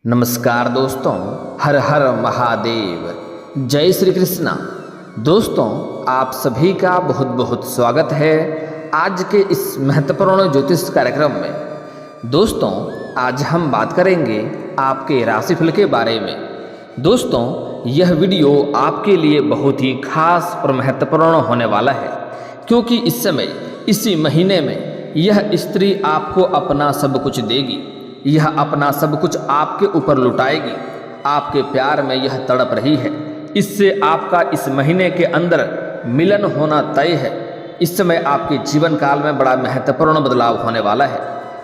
नमस्कार दोस्तों, हर हर महादेव, जय श्री कृष्णा। दोस्तों, आप सभी का बहुत बहुत स्वागत है आज के इस महत्वपूर्ण ज्योतिष कार्यक्रम में। दोस्तों, आज हम बात करेंगे आपके राशिफल के बारे में। दोस्तों, यह वीडियो आपके लिए बहुत ही खास और महत्वपूर्ण होने वाला है, क्योंकि इस समय इसी महीने में यह स्त्री आपको अपना सब कुछ देगी। यह अपना सब कुछ आपके ऊपर लुटाएगी। आपके प्यार में यह तड़प रही है। इससे आपका इस महीने के अंदर मिलन होना तय है। इस समय आपके जीवन काल में बड़ा महत्वपूर्ण बदलाव होने वाला है।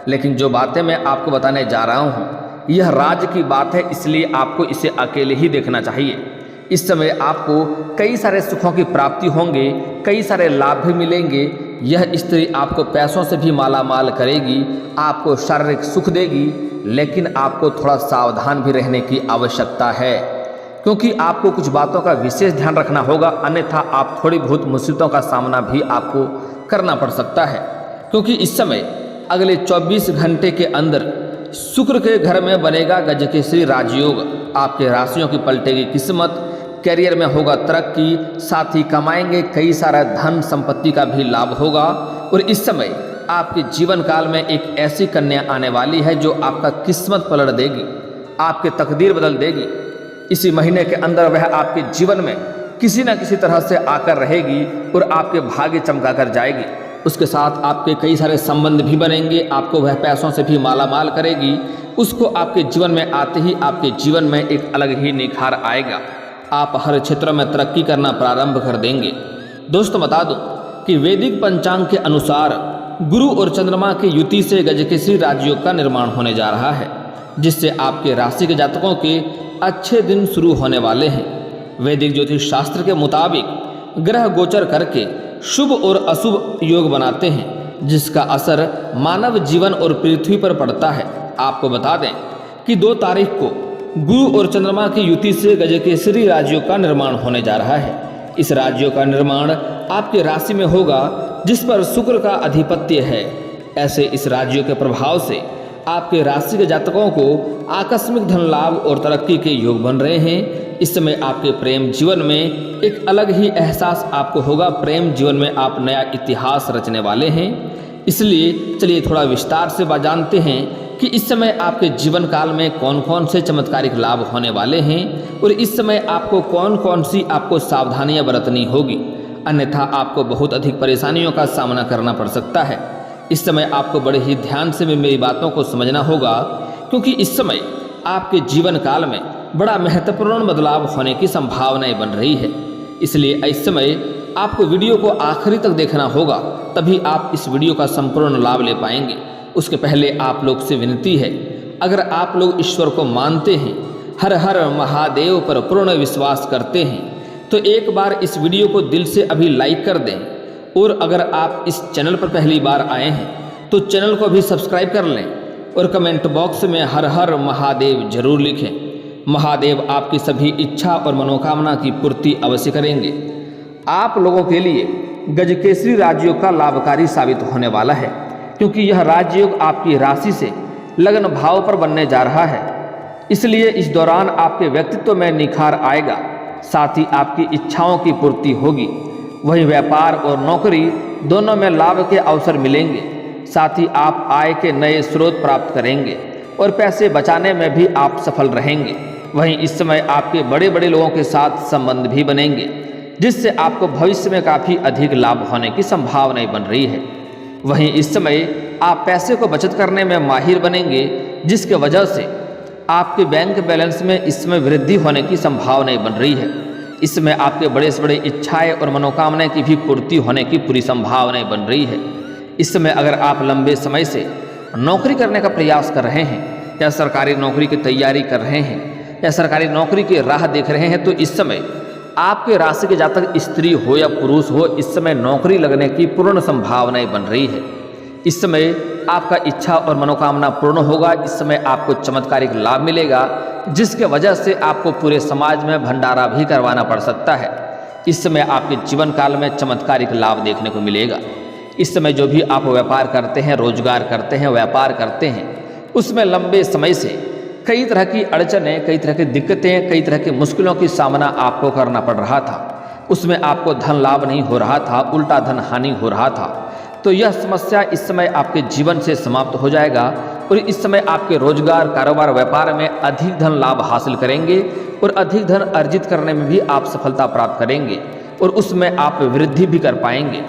लेकिन जो बातें मैं आपको बताने जा रहा हूँ, यह राज की बात है, इसलिए आपको इसे अकेले ही देखना चाहिए। इस समय आपको कई सारे सुखों की प्राप्ति होंगे, कई सारे लाभ भी मिलेंगे। यह स्त्री आपको पैसों से भी माला माल करेगी, आपको शारीरिक सुख देगी, लेकिन आपको थोड़ा सावधान भी रहने की आवश्यकता है, क्योंकि आपको कुछ बातों का विशेष ध्यान रखना होगा, अन्यथा आप थोड़ी बहुत मुसीबतों का सामना भी आपको करना पड़ सकता है। क्योंकि इस समय अगले 24 घंटे के अंदर शुक्र के घर में बनेगा गजकेसरी राजयोग। आपके राशियों की पलटेगी किस्मत, करियर में होगा तरक्की, साथ ही कमाएंगे, कई सारा धन संपत्ति का भी लाभ होगा। और इस समय आपके जीवन काल में एक ऐसी कन्या आने वाली है जो आपका किस्मत पलट देगी, आपके तकदीर बदल देगी। इसी महीने के अंदर वह आपके जीवन में किसी न किसी तरह से आकर रहेगी और आपके भाग्य चमका कर जाएगी। उसके साथ आपके कई सारे संबंध भी बनेंगे, आपको वह पैसों से भी माला माल करेगी। उसको आपके जीवन में आते ही आपके जीवन में एक अलग ही निखार आएगा। आप हर क्षेत्र में तरक्की करना प्रारंभ कर देंगे। दोस्तों, बता दूं कि वैदिक पंचांग के अनुसार गुरु और चंद्रमा की युति से गजकेसरी राजयोग का निर्माण होने जा रहा है, जिससे आपके राशि के जातकों के अच्छे दिन शुरू होने वाले हैं। वैदिक ज्योतिष शास्त्र के मुताबिक ग्रह गोचर करके शुभ और अशुभ योग बनाते हैं, जिसका असर मानव जीवन और पृथ्वी पर पड़ता है। आपको बता दें कि 2 तारीख को गुरु और चंद्रमा की युति से गजकेसरी राजयोग का निर्माण होने जा रहा है। इस राजयोग का निर्माण आपके राशि में होगा, जिस पर शुक्र का आधिपत्य है। ऐसे इस राजयोग के प्रभाव से आपके राशि के जातकों को आकस्मिक धन लाभ और तरक्की के योग बन रहे हैं। इस समय आपके प्रेम जीवन में एक अलग ही एहसास आपको होगा। प्रेम जीवन में आप नया इतिहास रचने वाले हैं। इसलिए चलिए थोड़ा विस्तार से जानते हैं कि इस समय आपके जीवन काल में कौन कौन से चमत्कारिक लाभ होने वाले हैं और इस समय आपको कौन कौन सी आपको सावधानियां बरतनी होगी, अन्यथा आपको बहुत अधिक परेशानियों का सामना करना पड़ सकता है। इस समय आपको बड़े ही ध्यान से मेरी बातों को समझना होगा, क्योंकि इस समय आपके जीवन काल में बड़ा महत्वपूर्ण बदलाव होने की संभावनाएं बन रही है। इसलिए इस समय आपको वीडियो को आखिरी तक देखना होगा, तभी आप इस वीडियो का संपूर्ण लाभ ले पाएंगे। उसके पहले आप लोग से विनती है, अगर आप लोग ईश्वर को मानते हैं, हर हर महादेव पर पूर्ण विश्वास करते हैं, तो एक बार इस वीडियो को दिल से अभी लाइक कर दें। और अगर आप इस चैनल पर पहली बार आए हैं तो चैनल को भी सब्सक्राइब कर लें और कमेंट बॉक्स में हर हर महादेव जरूर लिखें। महादेव आपकी सभी इच्छा और मनोकामना की पूर्ति अवश्य करेंगे। आप लोगों के लिए गजकेसरी राजयोग का लाभकारी साबित होने वाला है, क्योंकि यह राजयोग आपकी राशि से लग्न भाव पर बनने जा रहा है। इसलिए इस दौरान आपके व्यक्तित्व में निखार आएगा, साथ ही आपकी इच्छाओं की पूर्ति होगी। वहीं व्यापार और नौकरी दोनों में लाभ के अवसर मिलेंगे। साथ ही आप आय के नए स्रोत प्राप्त करेंगे और पैसे बचाने में भी आप सफल रहेंगे। वहीं इस समय आपके बड़े बड़े लोगों के साथ संबंध भी बनेंगे, जिससे आपको भविष्य में काफ़ी अधिक लाभ होने की संभावनाएं बन रही है। वहीं इस समय आप पैसे को बचत करने में माहिर बनेंगे, जिसके वजह से आपके बैंक बैलेंस में इस समय वृद्धि होने की संभावनाएं बन रही है। इसमें आपके बड़े से बड़े इच्छाएं और मनोकामनाएं की भी पूर्ति होने की पूरी संभावनाएं बन रही है। इस समय अगर आप लंबे समय से नौकरी करने का प्रयास कर रहे हैं, या सरकारी नौकरी की तैयारी कर रहे हैं, या सरकारी नौकरी की राह देख रहे हैं, तो इस समय आपके राशि के जातक स्त्री हो या पुरुष हो, इस समय नौकरी लगने की पूर्ण संभावनाएं बन रही है। इस समय आपका इच्छा और मनोकामना पूर्ण होगा। इस समय आपको चमत्कारिक लाभ मिलेगा, जिसके वजह से आपको पूरे समाज में भंडारा भी करवाना पड़ सकता है। इस समय आपके जीवन काल में चमत्कारिक लाभ देखने को मिलेगा। इस समय जो भी आप व्यापार करते हैं, रोजगार करते हैं, व्यापार करते हैं, उसमें लंबे समय से कई तरह की अड़चनें, कई तरह की दिक्कतें, कई तरह की मुश्किलों की सामना आपको करना पड़ रहा था, उसमें आपको धन लाभ नहीं हो रहा था, उल्टा धन हानि हो रहा था, तो यह समस्या इस समय आपके जीवन से समाप्त हो जाएगा और इस समय आपके रोजगार, कारोबार, व्यापार में अधिक धन लाभ हासिल करेंगे और अधिक धन अर्जित करने में भी आप सफलता प्राप्त करेंगे और उसमें आप वृद्धि भी कर पाएंगे।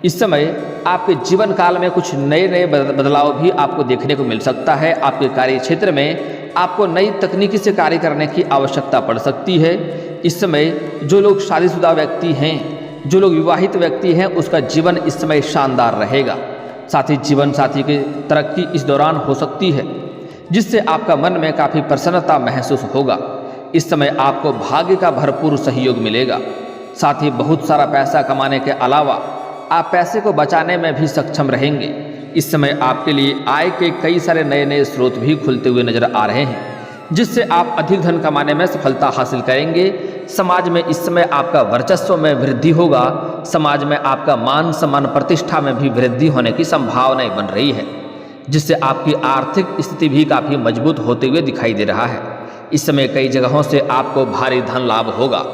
इस समय आपके जीवन काल में कुछ नए नए बदलाव भी आपको देखने को मिल सकता है। आपके कार्य क्षेत्र में आपको नई तकनीकी से कार्य करने की आवश्यकता पड़ सकती है। इस समय जो लोग शादीशुदा व्यक्ति हैं, जो लोग विवाहित व्यक्ति हैं, उसका जीवन इस समय शानदार रहेगा। साथ ही जीवन साथी की तरक्की इस दौरान हो सकती है, जिससे आपका मन में काफ़ी प्रसन्नता महसूस होगा। इस समय आपको भाग्य का भरपूर सहयोग मिलेगा। साथ ही बहुत सारा पैसा कमाने के अलावा आप पैसे को बचाने में भी सक्षम रहेंगे। इस समय आपके लिए आय के कई सारे नए नए स्रोत भी खुलते हुए नजर आ रहे हैं, जिससे आप अधिक धन कमाने में सफलता हासिल करेंगे। समाज में इस समय आपका वर्चस्व में वृद्धि होगा। समाज में आपका मान सम्मान, प्रतिष्ठा में भी वृद्धि होने की संभावनाएं बन रही है, जिससे आपकी आर्थिक स्थिति भी काफ़ी मजबूत होते हुए दिखाई दे रहा है। इस समय कई जगहों से आपको भारी धन लाभ होगा।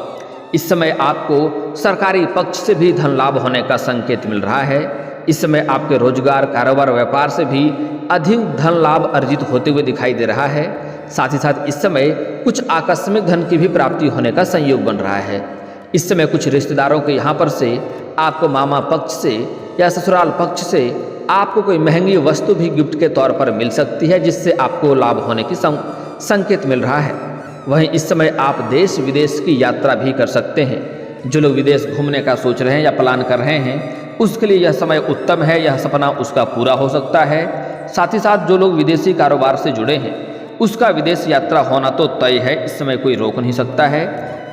इस समय आपको सरकारी पक्ष से भी धन लाभ होने का संकेत मिल रहा है। इस समय आपके रोजगार, कारोबार, व्यापार से भी अधिक धन लाभ अर्जित होते हुए दिखाई दे रहा है। साथ ही साथ इस समय कुछ आकस्मिक धन की भी प्राप्ति होने का संयोग बन रहा है। इस समय कुछ रिश्तेदारों के यहाँ पर से आपको मामा पक्ष से या ससुराल पक्ष से आपको कोई महंगी वस्तु भी गिफ्ट के तौर पर मिल सकती है, जिससे आपको लाभ होने की संकेत मिल रहा है। वहीं इस समय आप देश विदेश की यात्रा भी कर सकते हैं। जो लोग विदेश घूमने का सोच रहे हैं या प्लान कर रहे हैं, उसके लिए यह समय उत्तम है। यह सपना उसका पूरा हो सकता है। साथ ही साथ जो लोग विदेशी कारोबार से जुड़े हैं, उसका विदेश यात्रा होना तो तय है। इस समय कोई रोक नहीं सकता है।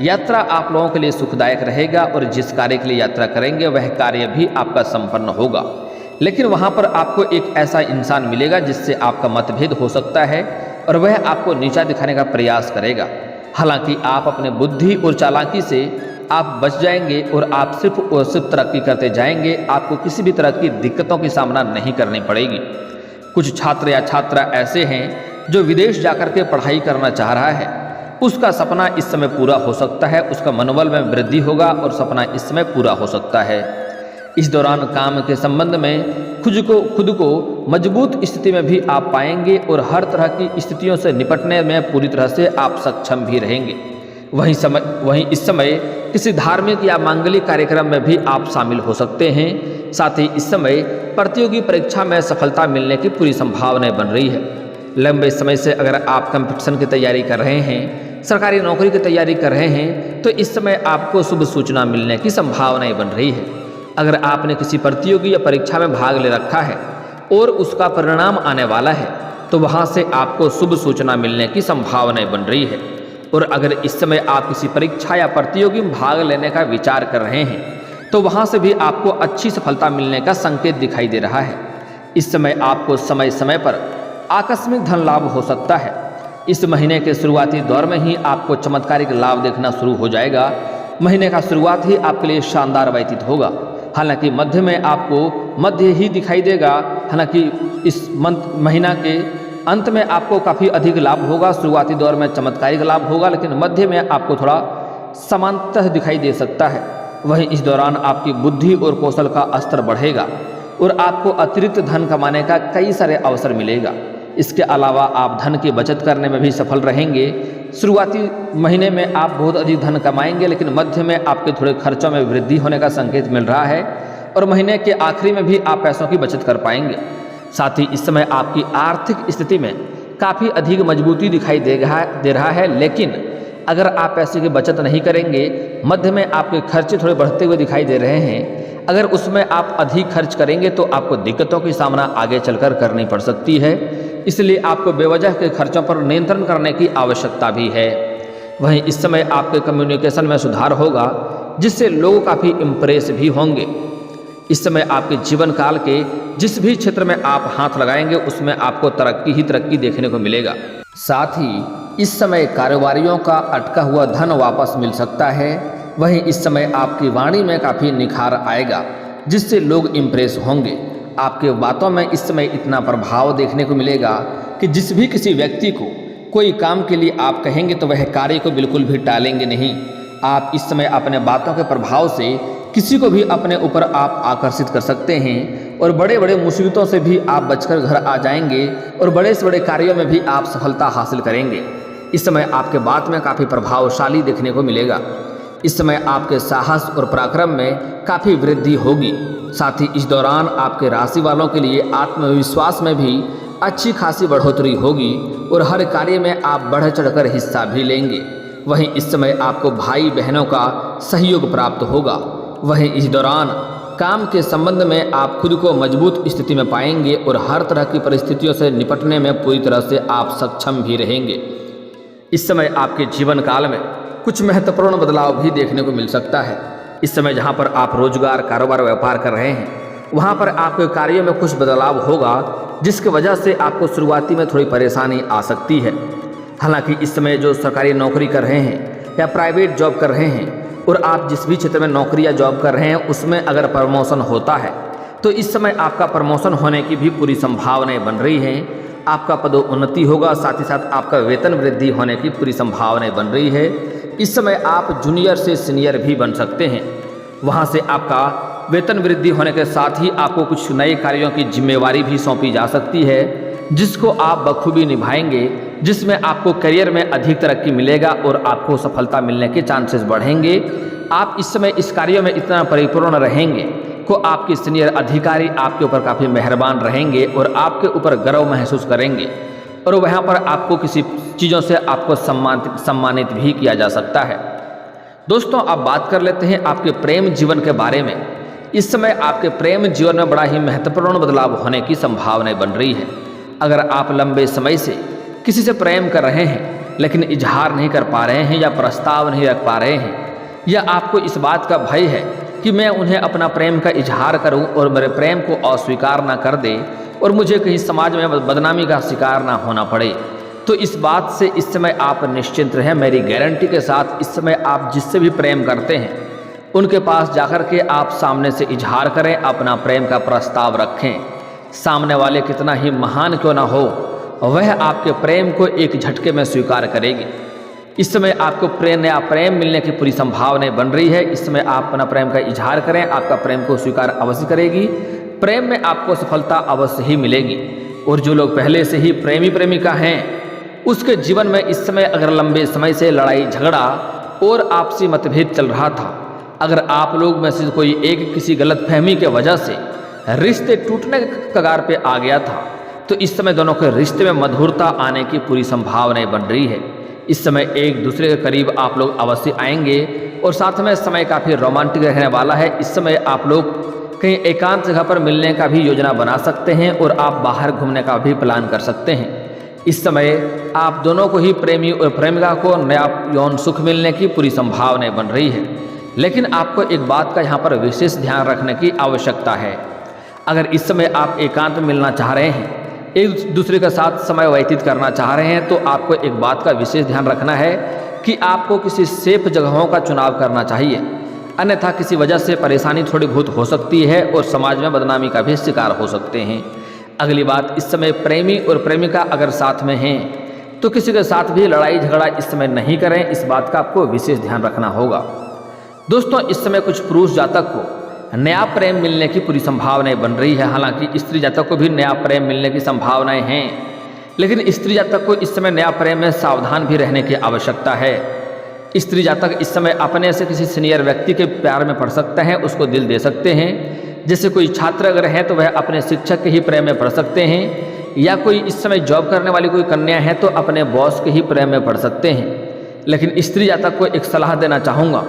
यात्रा आप लोगों के लिए सुखदायक रहेगा और जिस कार्य के लिए यात्रा करेंगे वह कार्य भी आपका संपन्न होगा। लेकिन वहाँ पर आपको एक ऐसा इंसान मिलेगा जिससे आपका मतभेद हो सकता है और वह आपको नीचा दिखाने का प्रयास करेगा। हालांकि आप अपने बुद्धि और चालाकी से आप बच जाएंगे और आप सिर्फ और सिर्फ तरक्की करते जाएंगे। आपको किसी भी तरह की दिक्कतों की सामना नहीं करनी पड़ेगी। कुछ छात्र या छात्रा ऐसे हैं जो विदेश जाकर के पढ़ाई करना चाह रहा है, उसका सपना इस समय पूरा हो सकता है। उसका मनोबल में वृद्धि होगा और सपना इस समय पूरा हो सकता है। इस दौरान काम के संबंध में खुद को मजबूत स्थिति में भी आप पाएंगे और हर तरह की स्थितियों से निपटने में पूरी तरह से आप सक्षम भी रहेंगे। वहीं इस समय किसी धार्मिक या मांगलिक कार्यक्रम में भी आप शामिल हो सकते हैं। साथ ही इस समय प्रतियोगी परीक्षा में सफलता मिलने की पूरी संभावनाएं बन रही है। लंबे समय से अगर आप कंपटीशन की तैयारी कर रहे हैं, सरकारी नौकरी की तैयारी कर रहे हैं, तो इस समय आपको शुभ सूचना मिलने की संभावनाएं बन रही है। अगर आपने किसी प्रतियोगी या परीक्षा में भाग ले रखा है और उसका परिणाम आने वाला है, तो वहाँ से आपको शुभ सूचना मिलने की संभावनाएं बन रही है। और अगर इस समय आप किसी परीक्षा या प्रतियोगी में भाग लेने का विचार कर रहे हैं, तो वहाँ से भी आपको अच्छी सफलता मिलने का संकेत दिखाई दे रहा है। इस समय आपको समय समय पर आकस्मिक धन लाभ हो सकता है। इस महीने के शुरुआती दौर में ही आपको चमत्कारिक लाभ देखना शुरू हो जाएगा। महीने का शुरुआत ही आपके लिए शानदार व्यतीत होगा। हालांकि मध्य में आपको मध्य ही दिखाई देगा। हालांकि इस महीना के अंत में आपको काफ़ी अधिक लाभ होगा। शुरुआती दौर में चमत्कारिक लाभ होगा, लेकिन मध्य में आपको थोड़ा समानतः दिखाई दे सकता है। वहीं इस दौरान आपकी बुद्धि और कौशल का स्तर बढ़ेगा और आपको अतिरिक्त धन कमाने का कई सारे अवसर मिलेगा। इसके अलावा आप धन की बचत करने में भी सफल रहेंगे। शुरुआती महीने में आप बहुत अधिक धन कमाएंगे, लेकिन मध्य में आपके थोड़े खर्चों में वृद्धि होने का संकेत मिल रहा है और महीने के आखिरी में भी आप पैसों की बचत कर पाएंगे। साथ ही इस समय आपकी आर्थिक स्थिति में काफ़ी अधिक मजबूती दिखाई दे रहा है। लेकिन अगर आप पैसे की बचत नहीं करेंगे, मध्य में आपके खर्चे थोड़े बढ़ते हुए दिखाई दे रहे हैं। अगर उसमें आप अधिक खर्च करेंगे तो आपको दिक्कतों की सामना आगे चलकर करनी पड़ सकती है। इसलिए आपको बेवजह के खर्चों पर नियंत्रण करने की आवश्यकता भी है। वहीं इस समय आपके कम्युनिकेशन में सुधार होगा, जिससे लोग काफ़ी इम्प्रेस भी होंगे। इस समय आपके जीवन काल के जिस भी क्षेत्र में आप हाथ लगाएंगे, उसमें आपको तरक्की ही तरक्की देखने को मिलेगा। साथ ही इस समय कारोबारियों का अटका हुआ धन वापस मिल सकता है। वहीं इस समय आपकी वाणी में काफ़ी निखार आएगा, जिससे लोग इम्प्रेस होंगे। आपके बातों में इस समय इतना प्रभाव देखने को मिलेगा कि जिस भी किसी व्यक्ति को कोई काम के लिए आप कहेंगे तो वह कार्य को बिल्कुल भी टालेंगे नहीं। आप इस समय अपने बातों के प्रभाव से किसी को भी अपने ऊपर आप आकर्षित कर सकते हैं और बड़े बड़े मुसीबतों से भी आप बचकर घर आ जाएंगे और बड़े से बड़े कार्यों में भी आप सफलता हासिल करेंगे। इस समय आपके बात में काफ़ी प्रभावशाली देखने को मिलेगा। इस समय आपके साहस और पराक्रम में काफ़ी वृद्धि होगी। साथ ही इस दौरान आपके राशि वालों के लिए आत्मविश्वास में भी अच्छी खासी बढ़ोतरी होगी और हर कार्य में आप बढ़ चढ़कर हिस्सा भी लेंगे। वहीं इस समय आपको भाई बहनों का सहयोग प्राप्त होगा। वहीं इस दौरान काम के संबंध में आप खुद को मजबूत स्थिति में पाएंगे और हर तरह की परिस्थितियों से निपटने में पूरी तरह से आप सक्षम भी रहेंगे। इस समय आपके जीवन काल में कुछ महत्वपूर्ण बदलाव भी देखने को मिल सकता है। इस समय जहां पर आप रोजगार, कारोबार, व्यापार कर रहे हैं वहां पर आपके कार्यों में कुछ बदलाव होगा, जिसकी वजह से आपको शुरुआती में थोड़ी परेशानी आ सकती है। हालांकि इस समय जो सरकारी नौकरी कर रहे हैं या प्राइवेट जॉब कर रहे हैं और आप जिस भी क्षेत्र में नौकरी या जॉब कर रहे हैं उसमें अगर प्रमोशन होता है तो इस समय आपका प्रमोशन होने की भी पूरी संभावनाएं बन रही हैं। आपका पदोन्नति होगा, साथ ही साथ आपका वेतन वृद्धि होने की पूरी संभावनाएं बन रही है। इस समय आप जूनियर से सीनियर भी बन सकते हैं। वहां से आपका वेतन वृद्धि होने के साथ ही आपको कुछ नए कार्यों की जिम्मेवारी भी सौंपी जा सकती है, जिसको आप बखूबी निभाएंगे, जिसमें आपको करियर में अधिक तरक्की मिलेगा और आपको सफलता मिलने के चांसेस बढ़ेंगे। आप इस समय इस कार्यों में इतना परिपूर्ण रहेंगे को आपके सीनियर अधिकारी आपके ऊपर काफ़ी मेहरबान रहेंगे और आपके ऊपर गर्व महसूस करेंगे और वहाँ पर आपको किसी चीज़ों से आपको सम्मानित भी किया जा सकता है। दोस्तों, अब बात कर लेते हैं आपके प्रेम जीवन के बारे में। इस समय आपके प्रेम जीवन में बड़ा ही महत्वपूर्ण बदलाव होने की संभावनाएं बन रही है। अगर आप लंबे समय से किसी से प्रेम कर रहे हैं लेकिन इजहार नहीं कर पा रहे हैं या प्रस्ताव नहीं रख पा रहे हैं, या आपको इस बात का भय है कि मैं उन्हें अपना प्रेम का इजहार करूं और मेरे प्रेम को अस्वीकार ना कर दे और मुझे कहीं समाज में बदनामी का शिकार ना होना पड़े, तो इस बात से इस समय आप निश्चिंत रहें। मेरी गारंटी के साथ इस समय आप जिससे भी प्रेम करते हैं उनके पास जाकर के आप सामने से इजहार करें, अपना प्रेम का प्रस्ताव रखें। सामने वाले कितना ही महान क्यों ना हो, वह आपके प्रेम को एक झटके में स्वीकार करेगी। इस समय आपको नया प्रेम मिलने की पूरी संभावनाएं बन रही है। इस समय आप अपना प्रेम का इजहार करें, आपका प्रेम को स्वीकार अवश्य करेगी। प्रेम में आपको सफलता अवश्य ही मिलेगी। और जो लोग पहले से ही प्रेमी प्रेमिका हैं उसके जीवन में इस समय अगर लंबे समय से लड़ाई झगड़ा और आपसी मतभेद चल रहा था, अगर आप लोग में से कोई एक किसी गलतफहमी के वजह से रिश्ते टूटने के कगार पे आ गया था, तो इस समय दोनों के रिश्ते में मधुरता आने की पूरी संभावनाएं बन रही है। इस समय एक दूसरे के करीब आप लोग अवश्य आएंगे और साथ में समय काफ़ी रोमांटिक रहने वाला है। इस समय आप लोग कहीं एकांत जगह पर मिलने का भी योजना बना सकते हैं और आप बाहर घूमने का भी प्लान कर सकते हैं। इस समय आप दोनों को ही प्रेमी और प्रेमिका को नया यौन सुख मिलने की पूरी संभावनाएं बन रही है। लेकिन आपको एक बात का यहाँ पर विशेष ध्यान रखने की आवश्यकता है। अगर इस समय आप एकांत में मिलना चाह रहे हैं, एक दूसरे के साथ समय व्यतीत करना चाह रहे हैं, तो आपको एक बात का विशेष ध्यान रखना है कि आपको किसी सेफ जगहों का चुनाव करना चाहिए, अन्यथा किसी वजह से परेशानी थोड़ी बहुत हो सकती है और समाज में बदनामी का भी शिकार हो सकते हैं। अगली बात, इस समय प्रेमी और प्रेमिका अगर साथ में हैं तो किसी के साथ भी लड़ाई झगड़ा इस समय नहीं करें, इस बात का आपको विशेष ध्यान रखना होगा। दोस्तों, इस समय कुछ पुरुष जातक को नया प्रेम मिलने की पूरी संभावनाएं बन रही है। हालांकि स्त्री जातक को भी नया प्रेम मिलने की संभावनाएं हैं, लेकिन स्त्री जातक को इस समय नया प्रेम में सावधान भी रहने की आवश्यकता है। स्त्री जातक इस समय अपने से किसी सीनियर व्यक्ति के प्यार में पड़ सकते हैं, उसको दिल दे सकते हैं। जैसे कोई छात्र अगर है तो वह अपने शिक्षक के ही प्रेम में पड़ सकते हैं, या कोई इस समय जॉब करने वाली कोई कन्या है तो अपने बॉस के ही प्रेम में पड़ सकते हैं। लेकिन स्त्री जातक को एक सलाह देना चाहूँगा,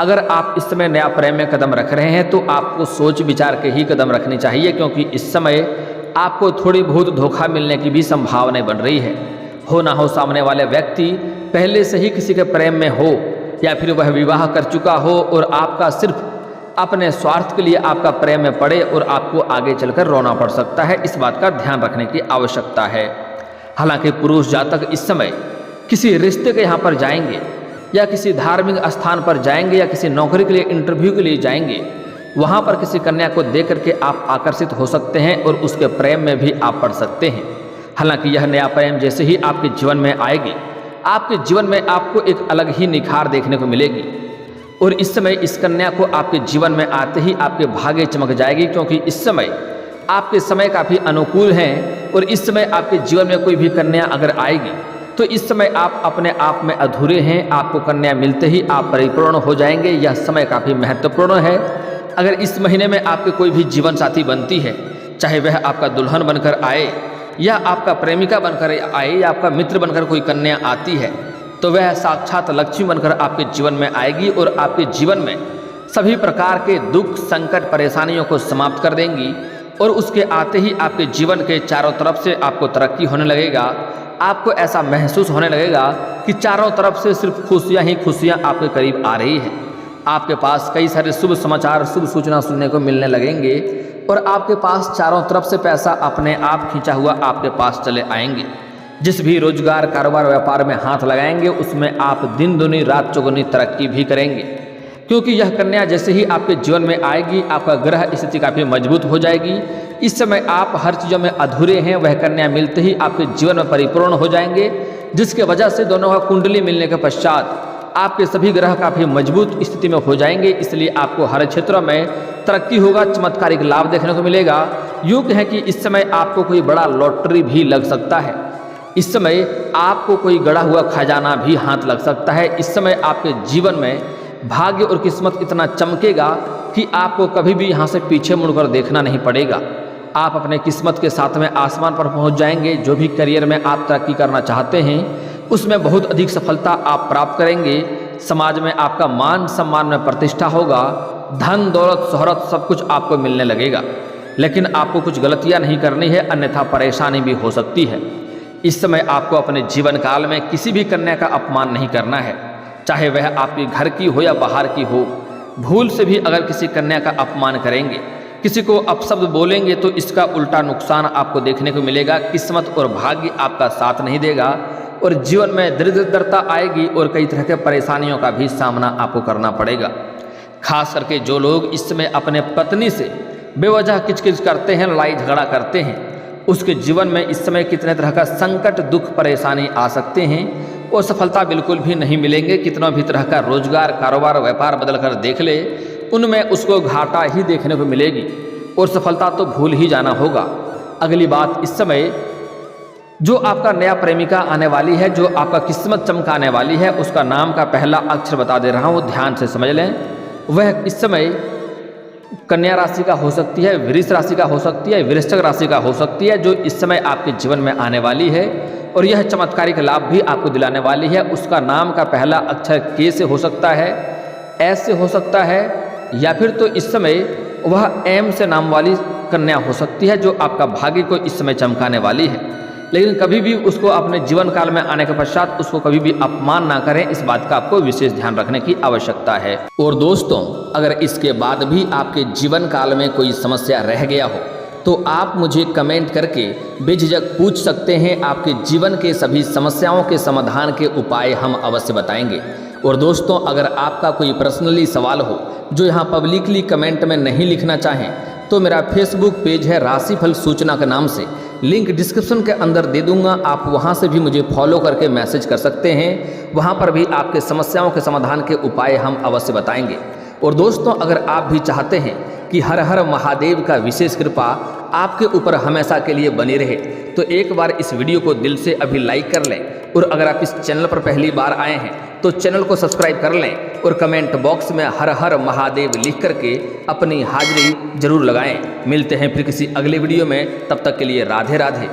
अगर आप इस समय नया प्रेम में कदम रख रहे हैं तो आपको सोच विचार के ही कदम रखनी चाहिए, क्योंकि इस समय आपको थोड़ी बहुत धोखा मिलने की भी संभावनाएं बन रही है। हो ना हो सामने वाले व्यक्ति पहले से ही किसी के प्रेम में हो, या फिर वह विवाह कर चुका हो और आपका सिर्फ अपने स्वार्थ के लिए आपका प्रेम में पड़े और आपको आगे चलकर रोना पड़ सकता है। इस बात का ध्यान रखने की आवश्यकता है। हालांकि पुरुष जातक इस समय किसी रिश्ते के यहाँ पर जाएंगे या किसी धार्मिक स्थान पर जाएंगे या किसी नौकरी के लिए इंटरव्यू के लिए जाएंगे, वहाँ पर किसी कन्या को देख करके आप आकर्षित हो सकते हैं और उसके प्रेम में भी आप पड़ सकते हैं। हालांकि यह नया प्रेम जैसे ही आपके जीवन में आएगी, आपके जीवन में आपको एक अलग ही निखार देखने को मिलेगी। और इस समय इस कन्या को आपके जीवन में आते ही आपके भाग्य चमक जाएगी, क्योंकि इस समय आपके समय काफ़ी अनुकूल हैं। और इस समय आपके जीवन में कोई भी कन्या अगर आएगी तो इस समय आप अपने आप में अधूरे हैं। आपको कन्या मिलते ही आप परिपूर्ण हो जाएंगे। यह समय काफ़ी महत्वपूर्ण है। अगर इस महीने में आपके कोई भी जीवन साथी बनती है, चाहे वह आपका दुल्हन बनकर आए या आपका प्रेमिका बनकर आए या आपका मित्र बनकर कोई कन्या आती है, तो वह साक्षात लक्ष्मी बनकर आपके जीवन में आएगी और आपके जीवन में सभी प्रकार के दुख, संकट, परेशानियों को समाप्त कर देंगी। और उसके आते ही आपके जीवन के चारों तरफ से आपको तरक्की होने लगेगा। आपको ऐसा महसूस होने लगेगा कि चारों तरफ से सिर्फ खुशियाँ ही खुशियाँ आपके करीब आ रही है। आपके पास कई सारे शुभ समाचार, शुभ सूचना सुनने को मिलने लगेंगे और आपके पास चारों तरफ से पैसा अपने आप खींचा हुआ आपके पास चले आएंगे। जिस भी रोजगार, कारोबार, व्यापार में हाथ लगाएंगे उसमें आप दिन दुनी रात चौगुनी तरक्की भी करेंगे, क्योंकि यह कन्या जैसे ही आपके जीवन में आएगी आपका ग्रह स्थिति काफ़ी मजबूत हो जाएगी। इस समय आप हर चीज़ों में अधूरे हैं, वह कन्या मिलते ही आपके जीवन में परिपूर्ण हो जाएंगे, जिसके वजह से दोनों का कुंडली मिलने के पश्चात आपके सभी ग्रह काफ़ी मजबूत स्थिति में हो जाएंगे। इसलिए आपको हर क्षेत्रों में तरक्की होगा, चमत्कारिक लाभ देखने को मिलेगा। यूँ कहें कि इस समय आपको कोई बड़ा लॉटरी भी लग सकता है। इस समय आपको कोई गड़ा हुआ खजाना भी हाथ लग सकता है। इस समय आपके जीवन में भाग्य और किस्मत इतना चमकेगा कि आपको कभी भी यहाँ से पीछे मुड़कर देखना नहीं पड़ेगा। आप अपने किस्मत के साथ में आसमान पर पहुँच जाएंगे। जो भी करियर में आप तरक्की करना चाहते हैं उसमें बहुत अधिक सफलता आप प्राप्त करेंगे। समाज में आपका मान सम्मान में प्रतिष्ठा होगा। धन, दौलत, शोहरत सब कुछ आपको मिलने लगेगा। लेकिन आपको कुछ गलतियाँ नहीं करनी है, अन्यथा परेशानी भी हो सकती है। इस समय आपको अपने जीवन काल में किसी भी कन्या का अपमान नहीं करना है, चाहे वह आपके घर की हो या बाहर की हो। भूल से भी अगर किसी कन्या का अपमान करेंगे, किसी को अपशब्द बोलेंगे तो इसका उल्टा नुकसान आपको देखने को मिलेगा। किस्मत और भाग्य आपका साथ नहीं देगा और जीवन में दरिद्रता आएगी और कई तरह के परेशानियों का भी सामना आपको करना पड़ेगा। खास करके जो लोग इस समय अपने पत्नी से बेवजह किचकिच करते हैं, लड़ाई झगड़ा करते हैं, उसके जीवन में इस समय कितने तरह का संकट, दुख, परेशानी आ सकते हैं और सफलता बिल्कुल भी नहीं मिलेंगे। कितना भी तरह का रोजगार, कारोबार, व्यापार बदल कर देख ले, उनमें उसको घाटा ही देखने को मिलेगी और सफलता तो भूल ही जाना होगा। अगली बात, इस समय जो आपका नया प्रेमिका आने वाली है, जो आपका किस्मत चमकाने वाली है, उसका नाम का पहला अक्षर बता दे रहा हूँ, ध्यान से समझ लें। वह इस समय कन्या राशि का हो सकती है, वृष राशि का हो सकती है, वृश्चिक राशि का हो सकती है, जो इस समय आपके जीवन में आने वाली है और यह चमत्कारिक लाभ भी आपको दिलाने वाली है। उसका नाम का पहला अक्षर के से हो सकता है, एस से हो सकता है, या फिर तो इस समय वह एम से नाम वाली कन्या हो सकती है, जो आपका भाग्य को इस समय चमकाने वाली है। लेकिन कभी भी उसको अपने जीवन काल में आने के पश्चात उसको कभी भी अपमान ना करें, इस बात का आपको विशेष ध्यान रखने की आवश्यकता है। और दोस्तों, अगर इसके बाद भी आपके जीवन काल में कोई समस्या रह गया हो तो आप मुझे कमेंट करके बेझिझक पूछ सकते हैं। आपके जीवन के सभी समस्याओं के समाधान के उपाय हम अवश्य बताएंगे। और दोस्तों, अगर आपका कोई पर्सनली सवाल हो जो यहाँ पब्लिकली कमेंट में नहीं लिखना चाहें तो मेरा फेसबुक पेज है राशिफल सूचना के नाम से, लिंक डिस्क्रिप्शन के अंदर दे दूंगा। आप वहां से भी मुझे फॉलो करके मैसेज कर सकते हैं। वहां पर भी आपके समस्याओं के समाधान के उपाय हम अवश्य बताएंगे। और दोस्तों, अगर आप भी चाहते हैं कि हर हर महादेव का विशेष कृपा आपके ऊपर हमेशा के लिए बनी रहे तो एक बार इस वीडियो को दिल से अभी लाइक कर लें। और अगर आप इस चैनल पर पहली बार आए हैं तो चैनल को सब्सक्राइब कर लें और कमेंट बॉक्स में हर हर महादेव लिख करके अपनी हाजिरी जरूर लगाएं। मिलते हैं फिर किसी अगले वीडियो में, तब तक के लिए राधे राधे।